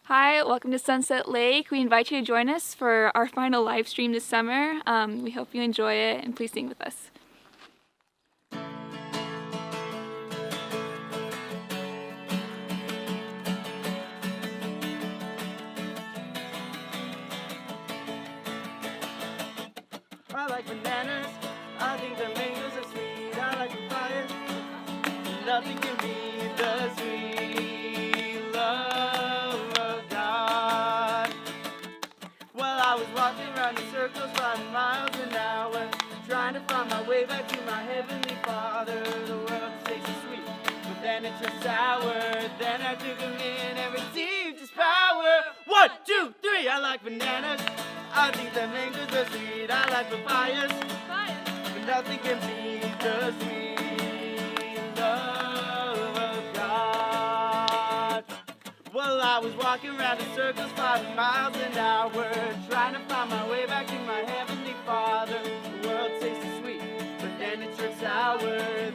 Hi, welcome to Sunset Lake. We invite you to join us for our final live stream this summer. We hope you enjoy it, and please sing with us. I like bananas, I think the mangoes are sweet. I like papayas, nothing can beat the sweet love of God. Well, I was walking around in circles 5 miles an hour, trying to find my way back to my heavenly Father. The world tastes sweet, but then it turns sour. Then I took him in and received his power. 1, 2, 3, I like bananas, I think the mangoes are sweet. I like papayas, but nothing can beat the sweet love of God. Well, I was walking around in circles 5 miles an hour, trying to find my way back to my heavenly Father. The world tasted sweet, but then it turned sour.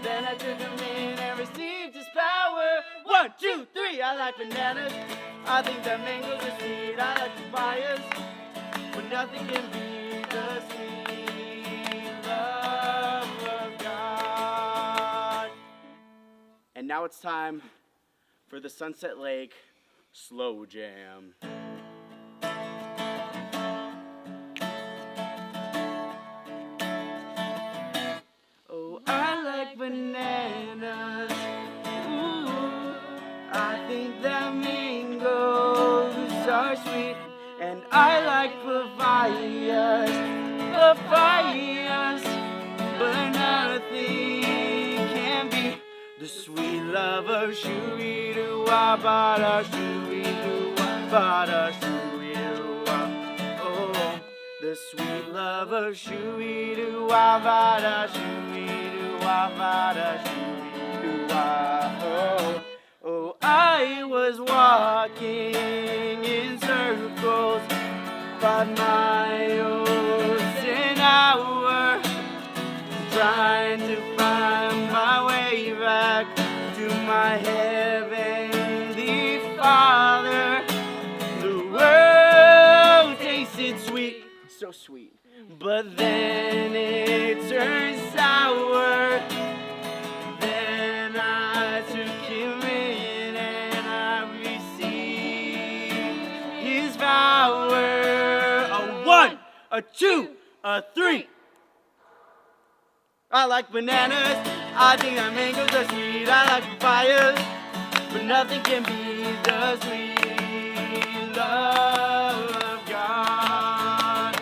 Then I took him in and received his power. 1, 2, 3, I like bananas, I think the mangoes are sweet. I like papayas, but nothing can beat the sweet love of God. And now it's time for the Sunset Lake Slow Jam. Oh, I like bananas. Ooh, I think that mangoes are sweet. And I like papayas, but nothing can beat the sweet love of shoo-wee-doo-wah, ba-da, shoo-wee-doo-wah, ba-da, shoo-wee-doo-wah. Oh, the sweet love of shoo-wee-doo-wah, ba-da, shoo-wee-doo-wah, ba-da, shoo-wee-doo-wah. Oh, I was walking in circles 5 miles an hour, trying to find my way back to my heavenly Father. The world tasted sweet, so sweet, but then it turned sour. Then I took him in and I received his power. A 1, a 2, a 3. I like bananas, I think that mangoes are sweet. I like papayas, but nothing can beat the sweet love of God.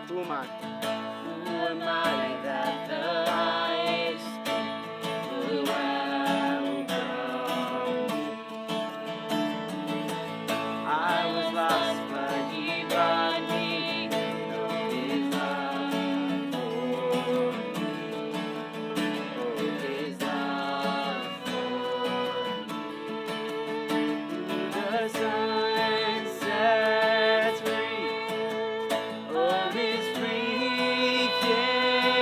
Who am I? Who am I that the eyes will welcome me? I was lost, but he brought me to his love for me. Oh, his love for me. The sun sets free. Oh, his free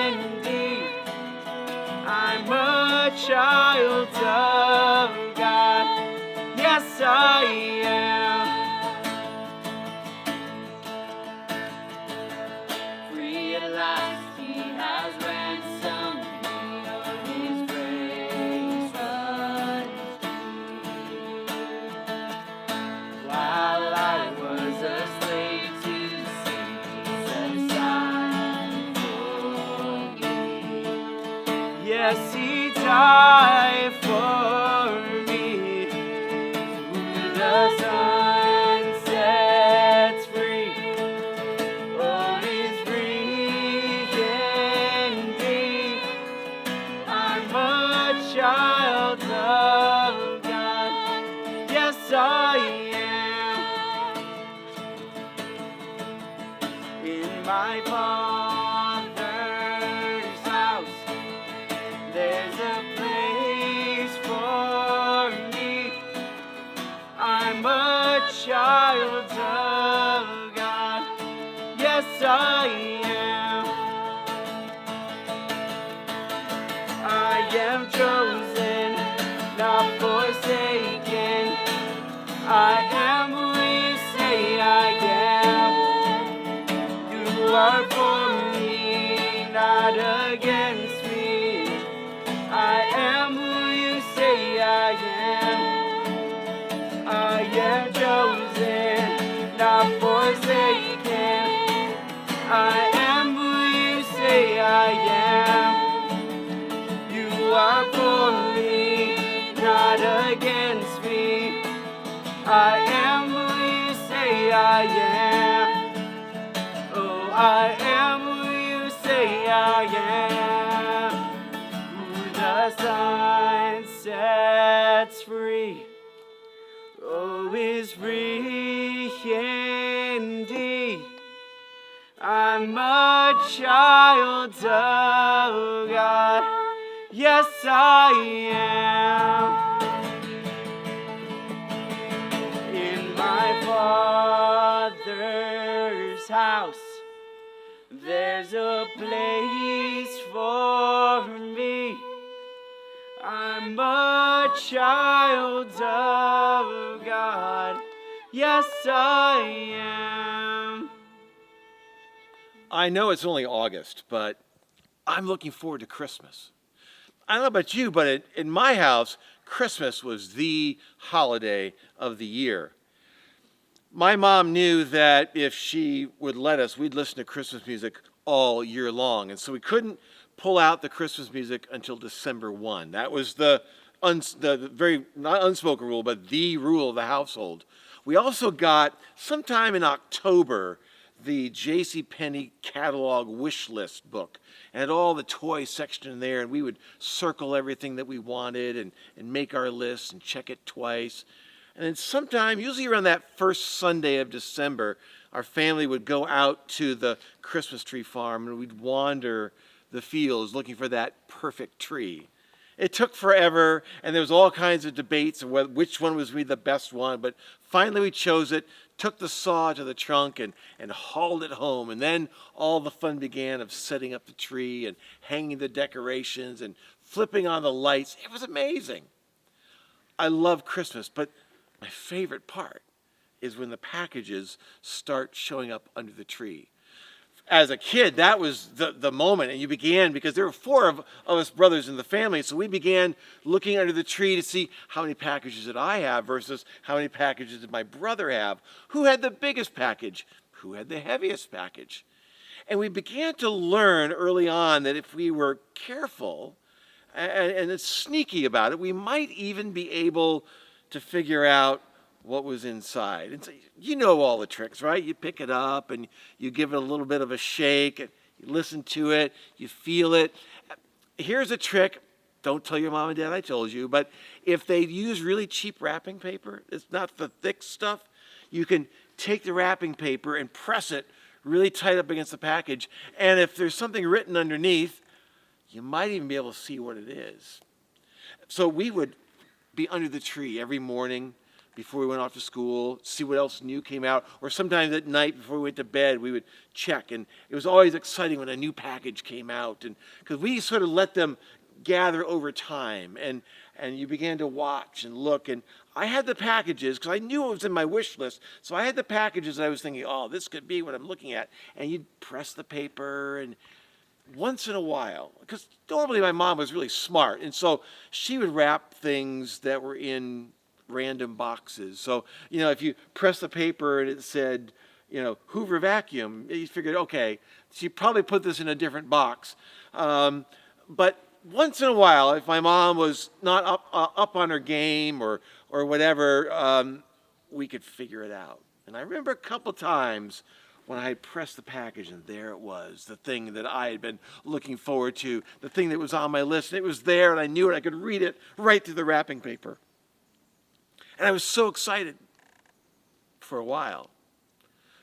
indeed. I'm a child of God. Yes, I am. Free at last, he has ransomed me. Of his grace runs deep. While I was a slave to sin, he set aside for me. Yes, he died for me. The sun sets free. Oh, he's free indeed. I'm a child of God. Yes, I am. In my Father's house, there's a place for me. I'm a child of God. Yes, I am. not against me. I am who you say I am. I am chosen, not forsaken. I am who you say I am. You are for me, not against me. I am who you say I am. Oh, I am who you say I am. Who the Son sets free, oh, is free indeed. I'm a child of God. Yes, I am. In my Father's house, there's a place for me. I'm a child of God. Yes, I am. I know it's only August, but I'm looking forward to Christmas. I don't know about you, but in my house, Christmas was the holiday of the year. My mom knew that if she would let us, we'd listen to Christmas music all year long. And so we couldn't pull out the Christmas music until December 1. That was the very, not unspoken rule, but the rule of the household. We also got, sometime in October, the JCPenney catalog wish list book, and had all the toy section in there, and we would circle everything that we wanted and make our list and check it twice. And then sometime, usually around that first Sunday of December, our family would go out to the Christmas tree farm and we'd wander the fields looking for that perfect tree. It took forever, and there was all kinds of debates of which one was the best one, but finally we chose it, took the saw to the trunk and hauled it home. And then all the fun began of setting up the tree and hanging the decorations and flipping on the lights. It was amazing. I love Christmas, but my favorite part is when the packages start showing up under the tree. As a kid, that was the moment, and you began, because there were four of us brothers in the family, so we began looking under the tree to see how many packages did I have versus how many packages did my brother have. Who had the biggest package? Who had the heaviest package? And we began to learn early on that if we were careful and sneaky about it, we might even be able to figure out what was inside. And so, you know all the tricks, right? You pick it up and you give it a little bit of a shake, and you listen to it, you feel it. Here's a trick. Don't tell your mom and dad I told you, but if they use really cheap wrapping paper, it's not the thick stuff, you can take the wrapping paper and press it really tight up against the package, and if there's something written underneath, you might even be able to see what it is. So we would be under the tree every morning before we went off to school, see what else new came out, or sometimes at night before we went to bed, we would check. And it was always exciting when a new package came out, and because we sort of let them gather over time, and you began to watch and look. And I had the packages because I knew it was in my wish list, so I had the packages that I was thinking, oh, this could be what I'm looking at. And you'd press the paper, and once in a while, because normally my mom was really smart, and so she would wrap things that were in random boxes. So, if you press the paper and it said, Hoover vacuum, you figured, okay, she probably put this in a different box. But once in a while, if my mom was not up on her game or whatever, we could figure it out. And I remember a couple times when I had pressed the package and there it was, the thing that I had been looking forward to, the thing that was on my list. And it was there and I knew it. I could read it right through the wrapping paper. And I was so excited for a while.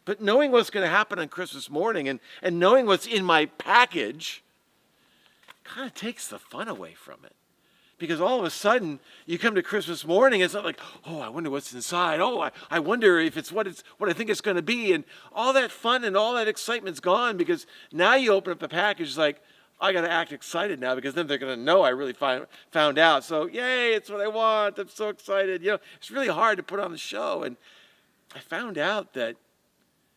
But knowing what's going to happen on Christmas morning and knowing what's in my package kind of takes the fun away from it. Because all of a sudden, you come to Christmas morning, it's not like, oh, I wonder what's inside. Oh, I wonder if it's what I think it's going to be. And all that fun and all that excitement's gone, because now you open up the package, it's like, I got to act excited now, because then they're going to know I really found out. So, yay, it's what I want. I'm so excited. It's really hard to put on the show. And I found out that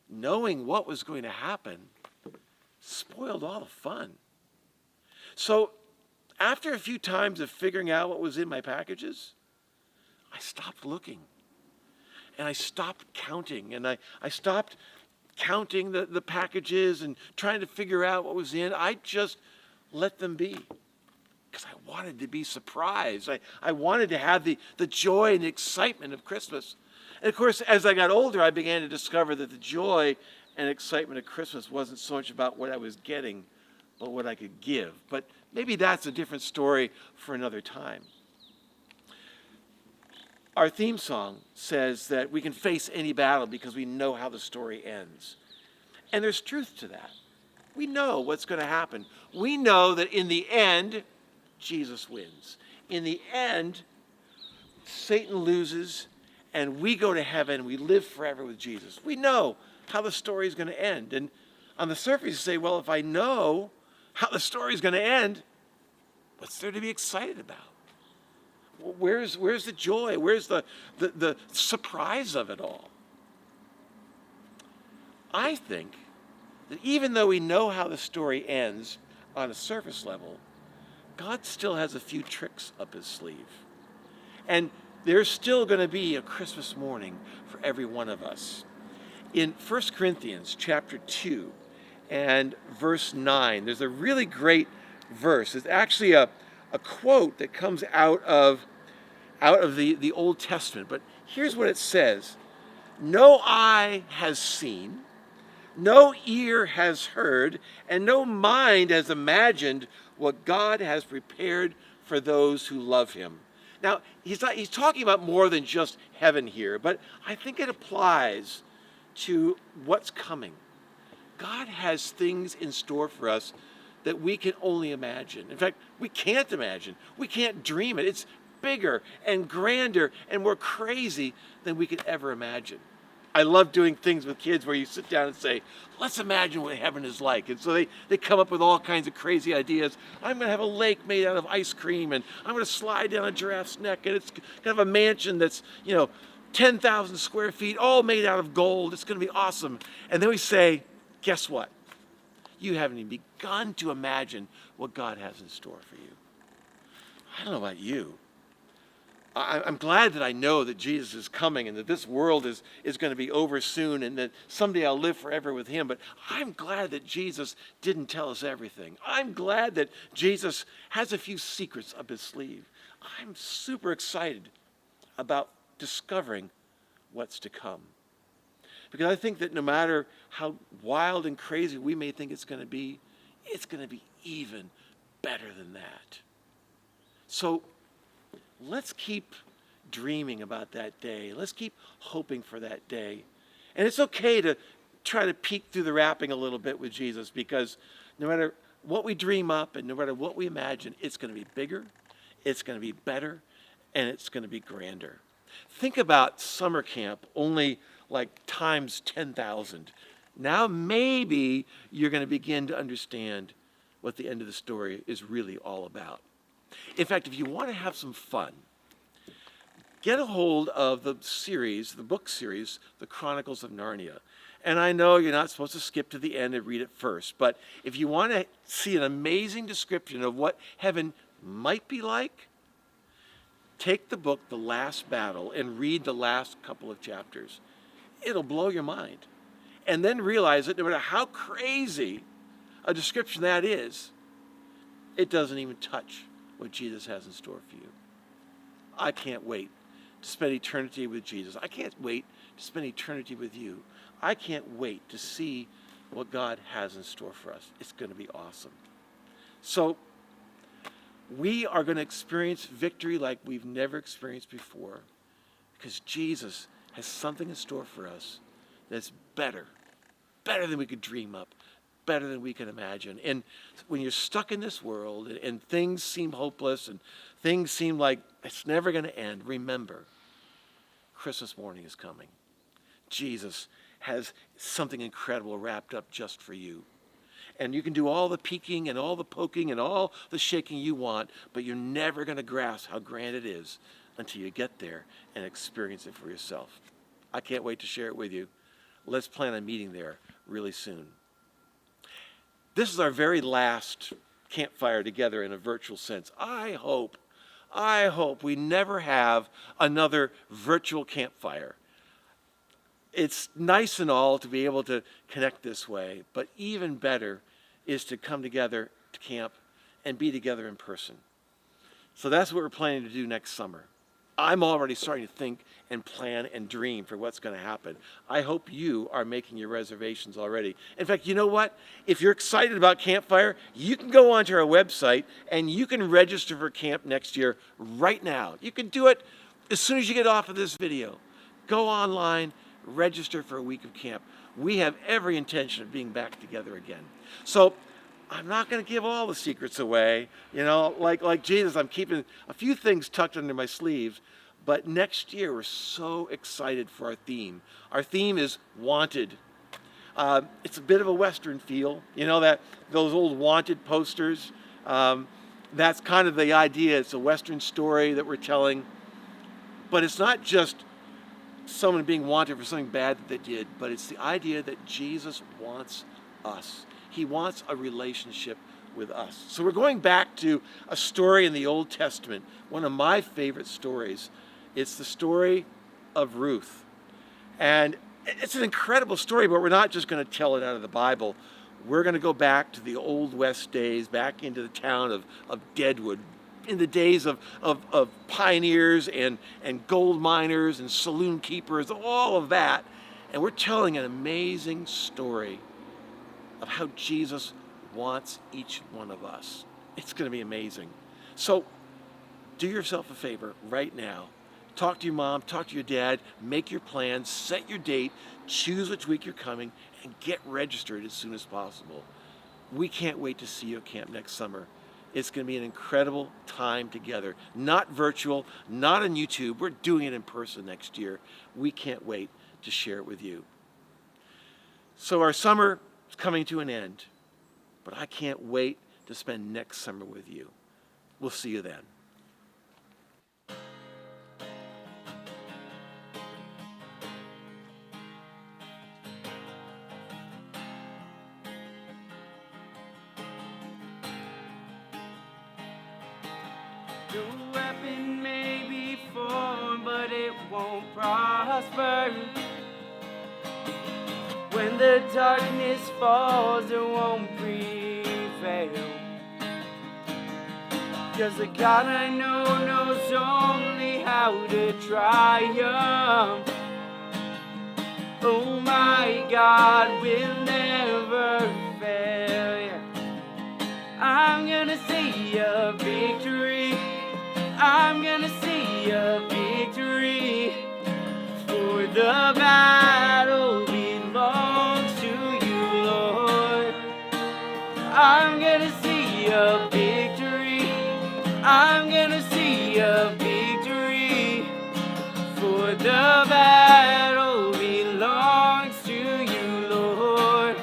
knowing what was going to happen spoiled all the fun. So after a few times of figuring out what was in my packages, I stopped looking. And I stopped counting. And I stopped counting the packages and trying to figure out what was in. I just let them be. Because I wanted to be surprised. I wanted to have the joy and the excitement of Christmas. And of course, as I got older, I began to discover that the joy and excitement of Christmas wasn't so much about what I was getting, but what I could give. But maybe that's a different story for another time. Our theme song says that we can face any battle because we know how the story ends. And there's truth to that. We know what's going to happen. We know that in the end, Jesus wins. In the end, Satan loses, and we go to heaven. We live forever with Jesus. We know how the story is going to end. And on the surface, you say, well, if I know how the story is going to end, what's there to be excited about? Where's the joy? Where's the surprise of it all? I think that even though we know how the story ends on a surface level, God still has a few tricks up his sleeve. And there's still going to be a Christmas morning for every one of us. In 1 Corinthians chapter 2 and verse 9, there's a really great verse. It's actually a quote that comes out of the Old Testament. But here's what it says. No eye has seen, no ear has heard, and no mind has imagined what God has prepared for those who love him. Now, he's talking about more than just heaven here, but I think it applies to what's coming. God has things in store for us that we can only imagine. In fact, we can't imagine. We can't dream it. It's bigger and grander and more crazy than we could ever imagine. I love doing things with kids where you sit down and say, let's imagine what heaven is like. And so they come up with all kinds of crazy ideas. I'm going to have a lake made out of ice cream, and I'm going to slide down a giraffe's neck, and it's kind of a mansion that's, 10,000 square feet, all made out of gold. It's going to be awesome. And then we say, guess what? You haven't even begun to imagine what God has in store for you. I don't know about you. I'm glad that I know that Jesus is coming and that this world is going to be over soon and that someday I'll live forever with him. But I'm glad that Jesus didn't tell us everything. I'm glad that Jesus has a few secrets up his sleeve. I'm super excited about discovering what's to come. Because I think that no matter how wild and crazy we may think it's going to be even better than that. So let's keep dreaming about that day. Let's keep hoping for that day. And it's okay to try to peek through the wrapping a little bit with Jesus, because no matter what we dream up and no matter what we imagine, it's going to be bigger, it's going to be better, and it's going to be grander. Think about summer camp only like times 10,000. Now maybe you're going to begin to understand what the end of the story is really all about. In fact, if you want to have some fun, get a hold of the book series, The Chronicles of Narnia. And I know you're not supposed to skip to the end and read it first, but if you want to see an amazing description of what heaven might be like, take the book, The Last Battle, and read the last couple of chapters. It'll blow your mind. And then realize that no matter how crazy a description that is, it doesn't even touch what Jesus has in store for you. I can't wait to spend eternity with Jesus. I can't wait to spend eternity with you. I can't wait to see what God has in store for us. It's going to be awesome. So we are going to experience victory like we've never experienced before, because Jesus has something in store for us that's better than we could dream up, better than we can imagine. And when you're stuck in this world and things seem hopeless and things seem like it's never going to end, remember, Christmas morning is coming. Jesus has something incredible wrapped up just for you. And you can do all the peeking and all the poking and all the shaking you want, but you're never going to grasp how grand it is until you get there and experience it for yourself. I can't wait to share it with you. Let's plan on meeting there really soon. This is our very last campfire together in a virtual sense. I hope we never have another virtual campfire. It's nice and all to be able to connect this way, but even better is to come together to camp and be together in person. So that's what we're planning to do next summer. I'm already starting to think and plan and dream for what's going to happen. I hope you are making your reservations already. In fact, you know what? If you're excited about Campfire, you can go onto our website and you can register for camp next year right now. You can do it as soon as you get off of this video. Go online, register for a week of camp. We have every intention of being back together again. So I'm not going to give all the secrets away. You know, like Jesus, I'm keeping a few things tucked under my sleeves. But next year, we're so excited for our theme. Our theme is Wanted. It's a bit of a Western feel. You know, those old Wanted posters. That's kind of the idea. It's a Western story that we're telling. But it's not just someone being wanted for something bad that they did, but it's the idea that Jesus wants us. He wants a relationship with us. So we're going back to a story in the Old Testament, one of my favorite stories. It's the story of Ruth. And it's an incredible story, but we're not just going to tell it out of the Bible. We're going to go back to the Old West days, back into the town of Deadwood, in the days of pioneers and gold miners and saloon keepers, all of that. And we're telling an amazing story of how Jesus wants each one of us. It's going to be amazing. So do yourself a favor right now. Talk to your mom, talk to your dad, make your plans, set your date, choose which week you're coming, and get registered as soon as possible. We can't wait to see you at camp next summer. It's going to be an incredible time together. Not virtual, not on YouTube. We're doing it in person next year. We can't wait to share it with you. So our summer is coming to an end, but I can't wait to spend next summer with you. We'll see you then. The weapon may be formed, but it won't prosper. When the darkness falls, it won't prevail. 'Cause the God I know knows only how to triumph. Oh, my God will never fail. Yeah. I'm gonna see a victory. I'm gonna see a victory. For the battle belongs to you, Lord. I'm gonna see a victory. I'm gonna see a victory. For the battle belongs to you, Lord.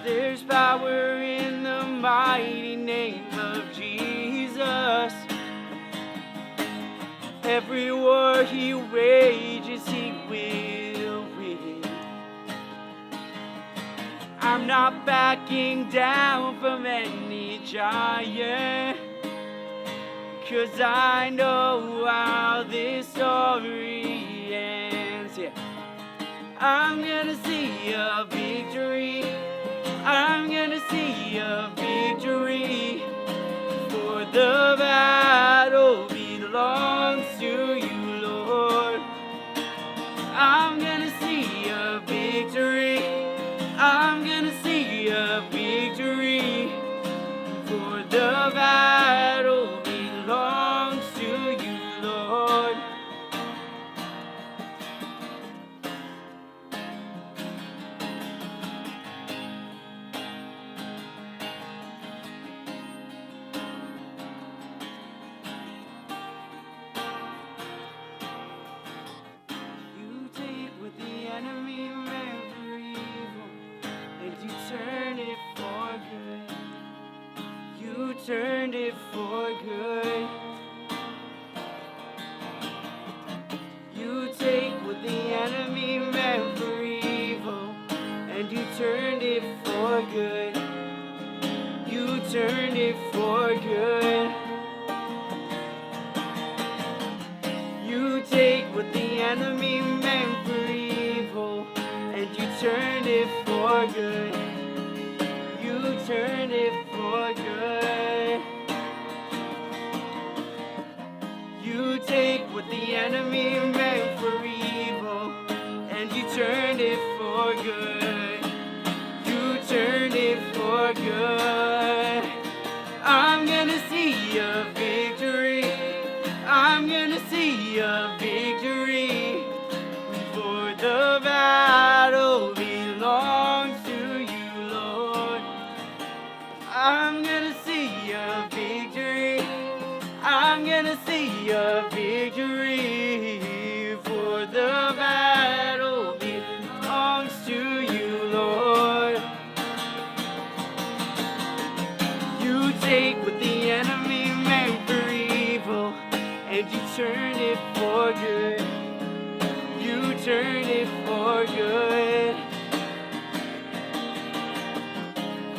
There's power in the mighty name of Jesus. Every war he wages, he will win. I'm not backing down from any giant, 'cause I know how this story ends. Yeah. I'm gonna see a victory. I'm gonna see a victory. For the battle belongs to you, Lord. I'm gonna see a victory. I'm gonna see a victory. For the battle belongs to you, Lord. turned it for good. You take what the enemy meant for evil, and you turned it for good. You turned it for good. You take what the enemy meant for evil, and you turned it for good. You turned it for good. You take what the enemy meant for evil, and you turned it for good. You turned it for good. I'm gonna see a victory. I'm gonna see a victory. For the battle belongs to you, Lord. I'm gonna see a victory. I'm gonna see a victory. For the battle belongs to you, Lord. You take what the enemy meant for evil, and you turn it for good. You turn it for good.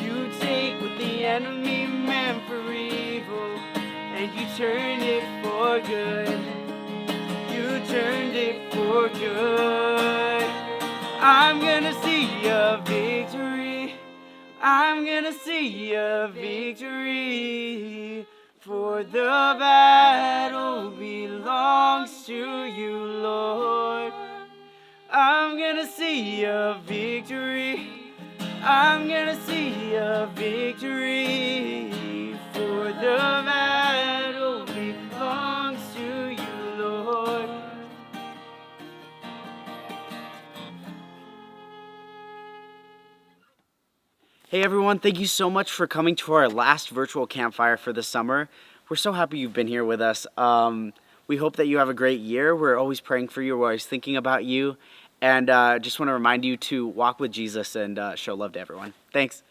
You take what the enemy meant for evil, and you turned it for good. You turned it for good. I'm gonna see a victory. I'm gonna see a victory. For the battle belongs to you, Lord. I'm gonna see a victory. I'm gonna see a victory. For the battle belongs to you, Lord. Hey everyone, thank you so much for coming to our last virtual campfire for the summer. We're so happy you've been here with us. We hope that you have a great year. We're always praying for you. We're always thinking about you. And just want to remind you to walk with Jesus and show love to everyone. Thanks.